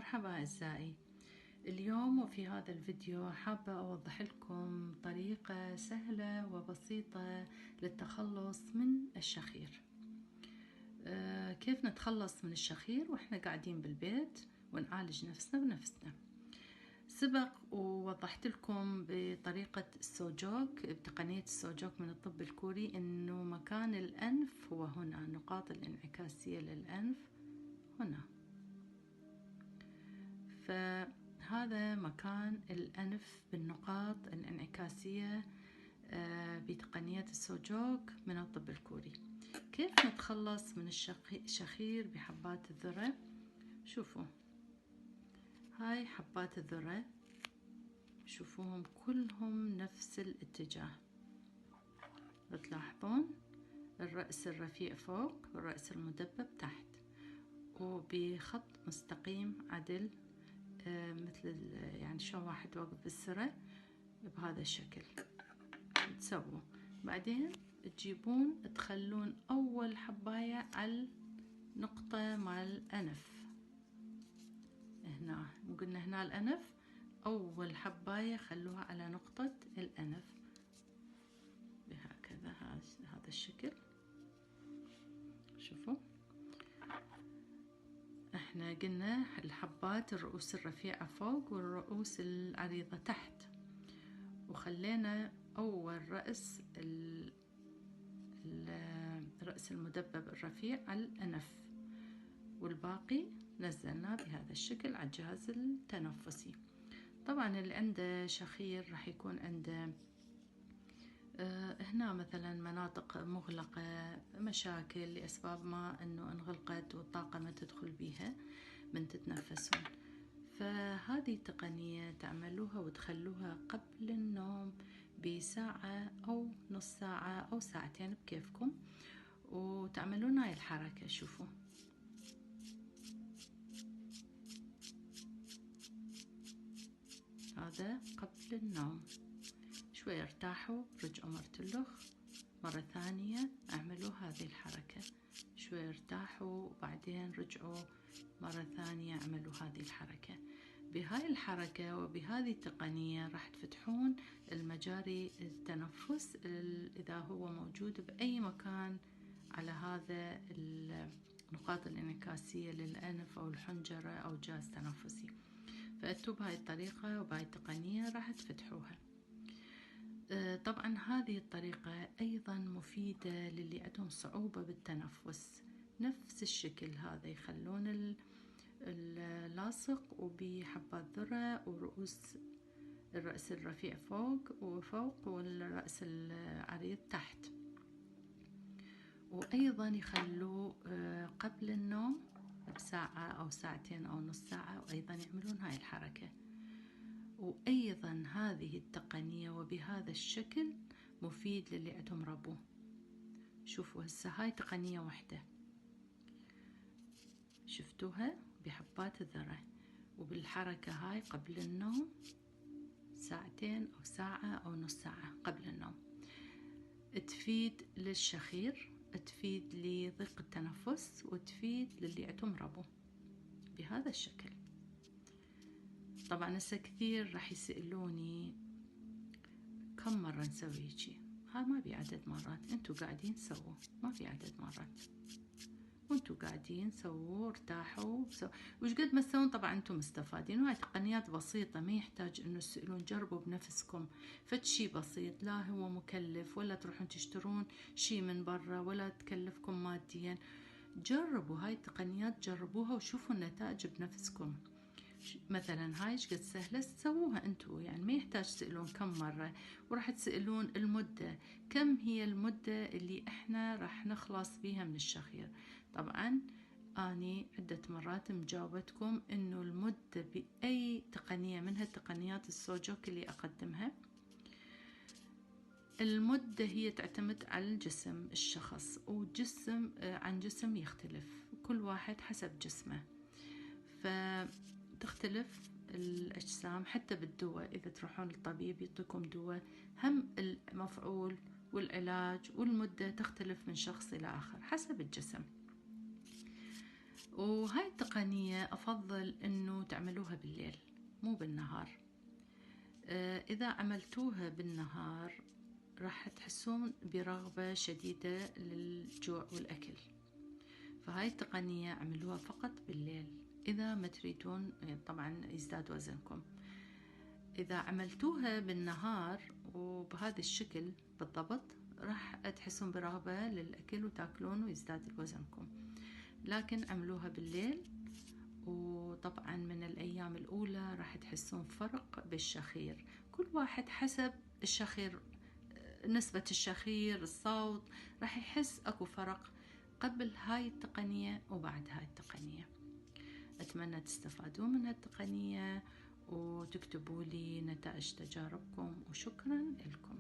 مرحبا أعزائي. اليوم وفي هذا الفيديو حابة أوضح لكم طريقة سهلة وبسيطة للتخلص من الشخير. كيف نتخلص من الشخير وإحنا قاعدين بالبيت ونعالج نفسنا بنفسنا. سبق ووضحت لكم بطريقة السوجوك، بتقنية السوجوك من الطب الكوري، إنه مكان الأنف هو هنا، النقاط الانعكاسية للأنف هنا. فهذا مكان الأنف بالنقاط الانعكاسية بتقنية السوجوك من الطب الكوري. كيف نتخلص من الشخير بحبات الذرة؟ شوفوا، هاي حبات الذرة، شوفوهم كلهم نفس الاتجاه. بتلاحظون الرأس الرفيع فوق والرأس المدبب تحت، وبخط مستقيم عدل، مثل يعني شلون واحد واقف بالسرة بهذا الشكل تسووا. بعدين تجيبون تخلون أول حباية على النقطة مال الأنف هنا، قلنا هنا الأنف، أول حباية خلوها على نقطة الأنف بهكذا هذا الشكل. شوفوا، احنا قلنا الحبات الرؤوس الرفيعة فوق والرؤوس العريضة تحت، وخلينا أول رأس الرأس المدبب الرفيع على الأنف، والباقي نزلناه بهذا الشكل على الجهاز التنفسي. طبعا اللي عنده شخير راح يكون عنده هنا مثلا مناطق مغلقة، مشاكل لأسباب ما أنه انغلقت والطاقة ما تدخل بيها من تتنفسون. فهذه تقنية تعملوها وتخلوها قبل النوم بساعة أو نص ساعة أو ساعتين بكيفكم، وتعملون هاي الحركة. شوفوا، هذا قبل النوم. شوي ارتاحوا، رجعوا مرتلخ مرة ثانية، اعملوا هذه الحركة. شوي ارتاحوا وبعدين رجعوا مرة ثانية، اعملوا هذه الحركة. بهاي الحركة وبهذه التقنية راح تفتحون المجاري التنفس إذا هو موجود بأي مكان على هذا النقاط الانعكاسية للأنف أو الحنجرة أو جهاز تنفسي. فأنتوا بهاي الطريقة وبهاي التقنية راح تفتحوها. طبعا هذه الطريقة أيضا مفيدة للي عندهم صعوبة بالتنفس. نفس الشكل هذا يخلون اللاصق وبحبات ذرة ورؤوس الرأس الرفيع فوق والرأس العريض تحت، وأيضا يخلوه قبل النوم بساعة أو ساعتين أو نص ساعة، وأيضا يعملون هاي الحركة. وأيضا هذه التقنية وبهذا الشكل مفيد للي عندهم ربو. شوفوا هسه هاي تقنية واحدة شفتوها بحبات الذرة، وبالحركة هاي قبل النوم ساعتين أو ساعة أو نص ساعة قبل النوم. تفيد للشخير، تفيد لضيق التنفس، وتفيد للي عندهم ربو بهذا الشكل. طبعا هسه كثير راح يسألوني كم مرة نسوي هيجي. ها ما في عدد مرات، انتوا قاعدين سووا، ما في عدد مرات، وانتوا قاعدين سووا ارتاحوا وش قد ما تسوون. طبعا انتوا مستفادين، وهاي تقنيات بسيطة، ما يحتاج انه تسألون، جربوا بنفسكم. فشي بسيط، لا هو مكلف ولا تروحون تشترون شي من برا ولا تكلفكم ماديا. جربوا هاي التقنيات، جربوها وشوفوا النتائج بنفسكم. مثلا هاي قد سهلة تسووها انتوا، يعني ما يحتاج تسألون كم مرة. وراح تسألون المدة، كم هي المدة اللي احنا راح نخلص بيها من الشخير. طبعا اني عدة مرات مجاوبتكم انه المدة بأي تقنية من هالتقنيات السوجوك اللي اقدمها، المدة هي تعتمد على الجسم الشخص، وجسم عن جسم يختلف، كل واحد حسب جسمه. فتختلف الأجسام، حتى بالدواء إذا تروحون للطبيب يعطيكم دواء، هم المفعول والعلاج والمدة تختلف من شخص إلى آخر حسب الجسم. وهاي التقنية أفضل إنه تعملوها بالليل مو بالنهار. إذا عملتوها بالنهار راح تحسون برغبة شديدة للجوع والأكل، فهاي التقنية عملوها فقط بالليل إذا ما تريدون طبعا يزداد وزنكم. إذا عملتوها بالنهار وبهذا الشكل بالضبط راح تحسون برغبة للأكل وتاكلون ويزداد وزنكم، لكن عملوها بالليل. وطبعا من الأيام الأولى راح تحسون فرق بالشخير، كل واحد حسب الشخير، نسبة الشخير، الصوت، راح يحس أكو فرق قبل هاي التقنية وبعد هاي التقنية. أتمنى تستفادون من هالتقنية وتكتبوا لي نتائج تجاربكم، وشكرا لكم.